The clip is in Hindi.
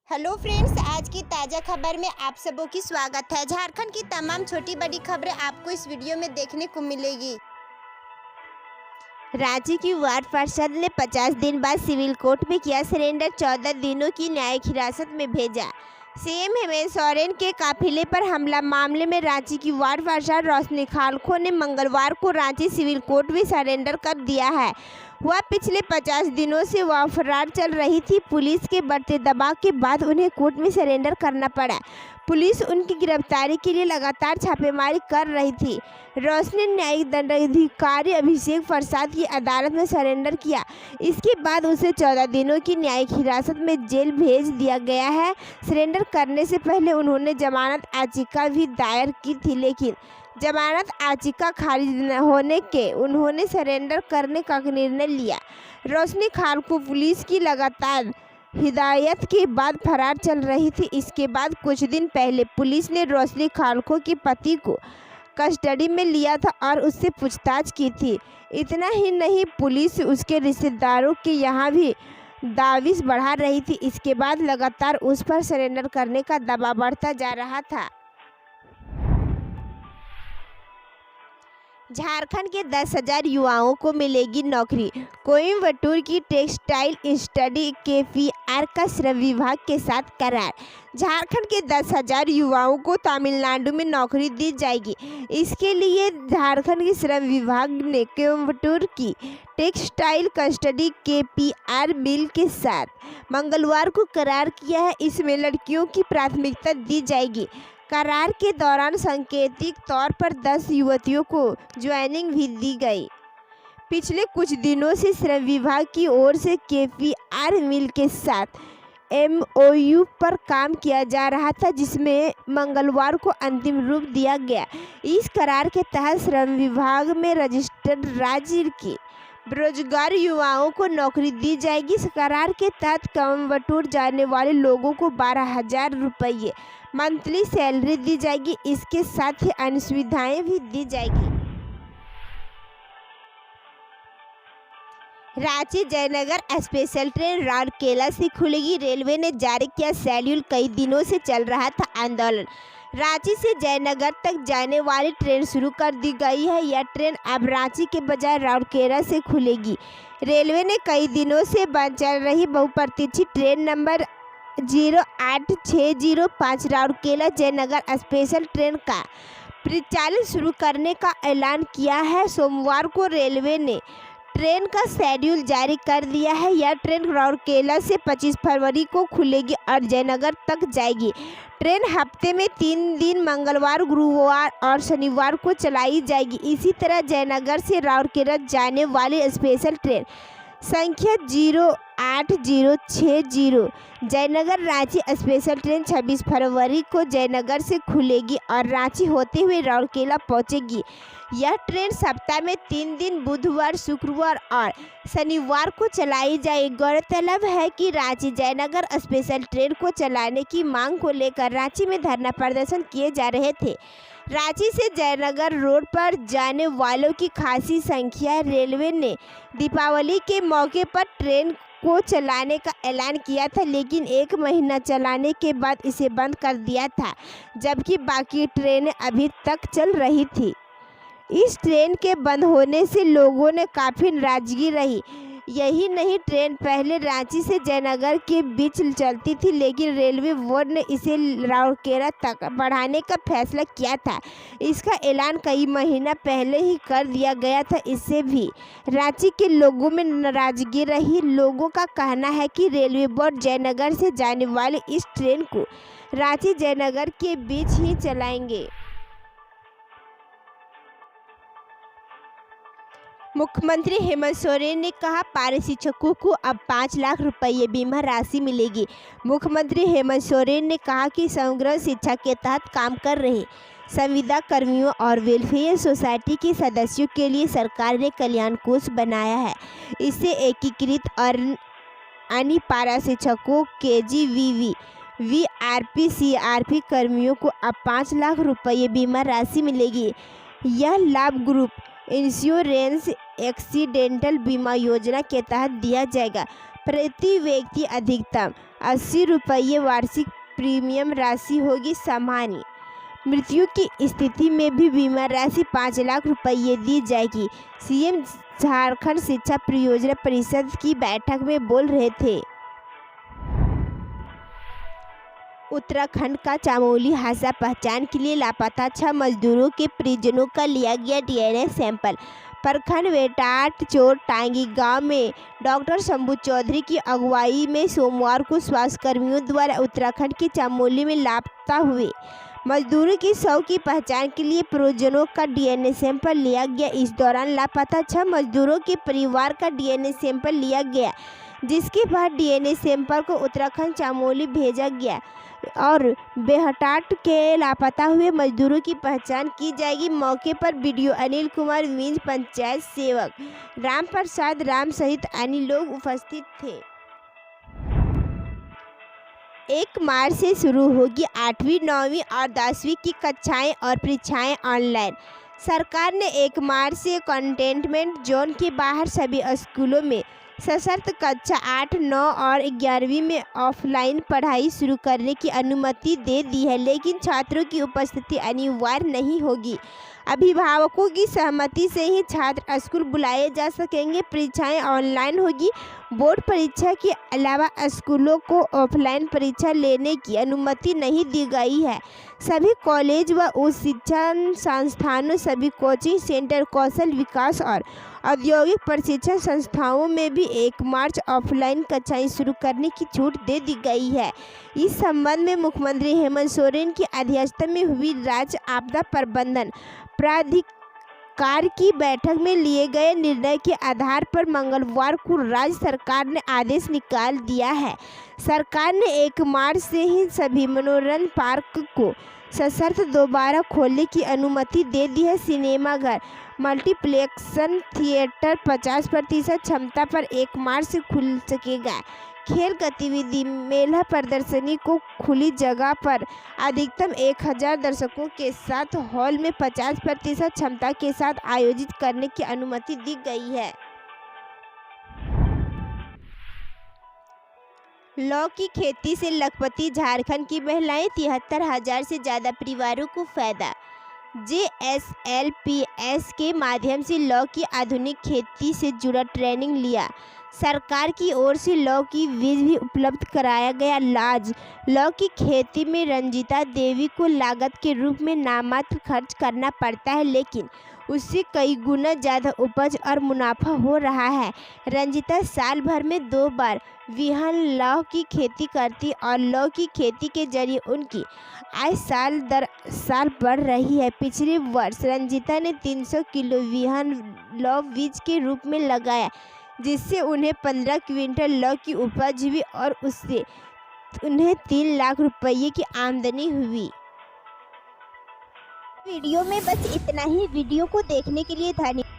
हेलो फ्रेंड्स, आज की ताज़ा खबर में आप सबों की स्वागत है। झारखंड की तमाम छोटी बड़ी खबरें आपको इस वीडियो में देखने को मिलेगी। रांची की वार्ड पार्षद ने 50 दिन बाद सिविल कोर्ट में किया सरेंडर, 14 दिनों की न्यायिक हिरासत में भेजा। सीएम हेमंत सोरेन के काफिले पर हमला मामले में रांची की वार्ड पार्षद रोशनी खालखो ने मंगलवार को रांची सिविल कोर्ट में सरेंडर कर दिया है। वह पिछले 50 दिनों से वह फरार चल रही थी। पुलिस के बढ़ते दबाव के बाद उन्हें कोर्ट में सरेंडर करना पड़ा। पुलिस उनकी गिरफ्तारी के लिए लगातार छापेमारी कर रही थी। रोशनी ने न्यायिक दंडाधिकारी अभिषेक प्रसाद की अदालत में सरेंडर किया। इसके बाद उसे 14 दिनों की न्यायिक हिरासत में जेल भेज दिया गया है। सरेंडर करने से पहले उन्होंने जमानत याचिका भी दायर की थी, लेकिन जमानत याचिका खारिज न होने के उन्होंने सरेंडर करने का निर्णय लिया। रोशनी खालखो पुलिस की लगातार हिदायत के बाद फरार चल रही थी। इसके बाद कुछ दिन पहले पुलिस ने रोशनी खालखो के पति को कस्टडी में लिया था और उससे पूछताछ की थी। इतना ही नहीं, पुलिस उसके रिश्तेदारों के यहाँ भी दाविश बढ़ा रही थी। इसके बाद लगातार उस पर सरेंडर करने का दबाव बढ़ता जा रहा था। झारखंड के 10,000 युवाओं को मिलेगी नौकरी। कोयम्बटूर की टेक्सटाइल स्टडी KPR का श्रम विभाग के साथ करार। झारखंड के 10,000 युवाओं को तमिलनाडु में नौकरी दी जाएगी। इसके लिए झारखंड के श्रम विभाग ने कोयम्बटूर की टेक्सटाइल कस्टडी KPR मिल के साथ मंगलवार को करार किया है। इसमें लड़कियों की प्राथमिकता दी जाएगी। करार के दौरान सांकेतिक तौर पर 10 युवतियों को ज्वाइनिंग भी दी गई। पिछले कुछ दिनों से श्रम विभाग की ओर से KPR मिल के साथ MOU पर काम किया जा रहा था, जिसमें मंगलवार को अंतिम रूप दिया गया। इस करार के तहत श्रम विभाग में रजिस्टर्ड राज्य के बेरोजगार युवाओं को नौकरी दी जाएगी। इस करार के तहत कोयम्बटूर जाने वाले लोगों को 12,000 रुपये मंथली सैलरी दी जाएगी। इसके साथ ही अन्य सुविधाएं भी दी जाएगी। रांची जयनगर स्पेशल ट्रेन राउरकेला से खुलेगी। रेलवे ने जारी किया शेड्यूल। कई दिनों से चल रहा था आंदोलन। रांची से जयनगर तक जाने वाली ट्रेन शुरू कर दी गई है। यह ट्रेन अब रांची के बजाय राउरकेला से खुलेगी। रेलवे ने कई दिनों से बंद चल रही बहुप्रतीक्षित train number 08605 Rourkela Jaynagar special train का परिचालन शुरू करने का ऐलान किया है। सोमवार को रेलवे ने ट्रेन का शेड्यूल जारी कर दिया है। यह ट्रेन राउरकेला से 25 फरवरी को खुलेगी और जयनगर तक जाएगी। ट्रेन हफ्ते में 3 दिन मंगलवार, गुरुवार और शनिवार को चलाई जाएगी। इसी तरह जयनगर से राउरकेला जाने वाली स्पेशल ट्रेन संख्या 08060 जयनगर रांची स्पेशल ट्रेन 26 फरवरी को जयनगर से खुलेगी और रांची होते हुए राउरकेला पहुंचेगी। यह ट्रेन सप्ताह में 3 दिन बुधवार, शुक्रवार और शनिवार को चलाई जाएगी। गौरतलब है कि रांची जयनगर स्पेशल ट्रेन को चलाने की मांग को लेकर रांची में धरना प्रदर्शन किए जा रहे थे। रांची से जयनगर रोड पर जाने वालों की खासी संख्या। रेलवे ने दीपावली के मौके पर ट्रेन को चलाने का ऐलान किया था, लेकिन 1 महीना चलाने के बाद इसे बंद कर दिया था, जबकि बाकी ट्रेनें अभी तक चल रही थी। इस ट्रेन के बंद होने से लोगों ने काफ़ी नाराजगी रही। यही नहीं, ट्रेन पहले रांची से जयनगर के बीच चलती थी, लेकिन रेलवे बोर्ड ने इसे राउरकेला तक बढ़ाने का फैसला किया था। इसका ऐलान कई महीना पहले ही कर दिया गया था। इससे भी रांची के लोगों में नाराजगी रही। लोगों का कहना है कि रेलवे बोर्ड जयनगर से जाने वाली इस ट्रेन को रांची जयनगर के बीच ही चलाएंगे। मुख्यमंत्री हेमंत सोरेन ने कहा, पारा शिक्षकों को अब 5 लाख रुपये बीमा राशि मिलेगी। मुख्यमंत्री हेमंत सोरेन ने कहा कि समग्र शिक्षा के तहत काम कर रहे संविदा कर्मियों और वेलफेयर सोसाइटी के सदस्यों के लिए सरकार ने कल्याण कोष बनाया है। इससे एकीकृत और अन्य पारा शिक्षकों, KGVV, VRP, CRP कर्मियों को अब 5 लाख रुपये बीमा राशि मिलेगी। यह लाभ ग्रुप इंश्योरेंस एक्सीडेंटल बीमा योजना के तहत दिया जाएगा। प्रति व्यक्ति अधिकतम 80 रुपये वार्षिक प्रीमियम राशि होगी सामान्य। मृत्यु की स्थिति में भी बीमा राशि 5 लाख रुपये दी जाएगी। सीएम झारखंड शिक्षा परियोजना परिषद की बैठक में बोल रहे थे। उत्तराखंड का चमोली हादसा पहचान के लिए लापता 6 मजदूरों के परिजनों का लिया गया डीएनए सैंपल। प्रखंड वेटाट चोर टांगी गांव में डॉक्टर शंभू चौधरी की अगुवाई में सोमवार को स्वास्थ्यकर्मियों द्वारा उत्तराखंड के चमोली में लापता हुए मजदूरों की शव की पहचान के लिए परिजनों का डीएनए सैंपल लिया गया। इस दौरान लापता 6 मजदूरों के परिवार का डीएनए सैंपल लिया गया, जिसके बाद डीएनए सैंपल को उत्तराखंड चमोली भेजा गया और बेहटाट के लापता हुए मजदूरों की पहचान की जाएगी। मौके पर बीडीओ अनिल कुमार विंज, पंचायत सेवक राम प्रसाद राम सहित अन्य लोग उपस्थित थे। 1 मार्च से शुरू होगी 8वीं, 9वीं और 10वीं की कक्षाएं और परीक्षाएं ऑनलाइन। सरकार ने 1 मार्च से कंटेनमेंट जोन के बाहर सभी स्कूलों में सशर्त कक्षा 8, 9 और 11वीं में ऑफलाइन पढ़ाई शुरू करने की अनुमति दे दी है, लेकिन छात्रों की उपस्थिति अनिवार्य नहीं होगी। अभिभावकों की सहमति से ही छात्र स्कूल बुलाए जा सकेंगे। परीक्षाएं ऑनलाइन होगी। बोर्ड परीक्षा के अलावा स्कूलों को ऑफलाइन परीक्षा लेने की अनुमति नहीं दी गई है। सभी कॉलेज व उच्च शिक्षा संस्थानों, सभी कोचिंग सेंटर, कौशल विकास और औद्योगिक प्रशिक्षण संस्थाओं में भी 1 मार्च ऑफलाइन कक्षाएं शुरू करने की छूट दे दी गई है। इस संबंध में मुख्यमंत्री हेमंत सोरेन की अध्यक्षता में हुई राज्य आपदा प्रबंधन प्राधिकार की बैठक में लिए गए निर्णय के आधार पर मंगलवार को राज्य सरकार ने आदेश निकाल दिया है। सरकार ने 1 मार्च से ही सभी मनोरंजन पार्क को सशर्त दोबारा खोलने की अनुमति दे दी है। सिनेमाघर, मल्टीप्लेक्सन, थिएटर 50% क्षमता पर 1 मार्च से खुल सकेगा। खेल गतिविधि, मेला प्रदर्शनी को खुली जगह पर अधिकतम 1000 दर्शकों के साथ हॉल में 50% क्षमता के साथ आयोजित करने की अनुमति दी गई है। लौ की खेती से लखपति झारखंड की महिलाएं, 73,000 से ज़्यादा परिवारों को फायदा। JSLPS के माध्यम से लौ की आधुनिक खेती से जुड़ा ट्रेनिंग लिया। सरकार की ओर से लौ की बीज भी उपलब्ध कराया गया। लौ की खेती में रंजिता देवी को लागत के रूप में नामात्र खर्च करना पड़ता है, लेकिन उससे कई गुना ज़्यादा उपज और मुनाफा हो रहा है। रंजिता साल भर में 2 बार विहन लौ की खेती करती और लौ की खेती के जरिए उनकी आय साल दर साल बढ़ रही है। पिछले वर्ष रंजिता ने 300 किलो विहन लौ बीज के रूप में लगाया, जिससे उन्हें 15 क्विंटल लौ की उपज हुई और उससे उन्हें 3 लाख रुपये की आमदनी हुई। वीडियो में बस इतना ही। वीडियो को देखने के लिए धन्यवाद।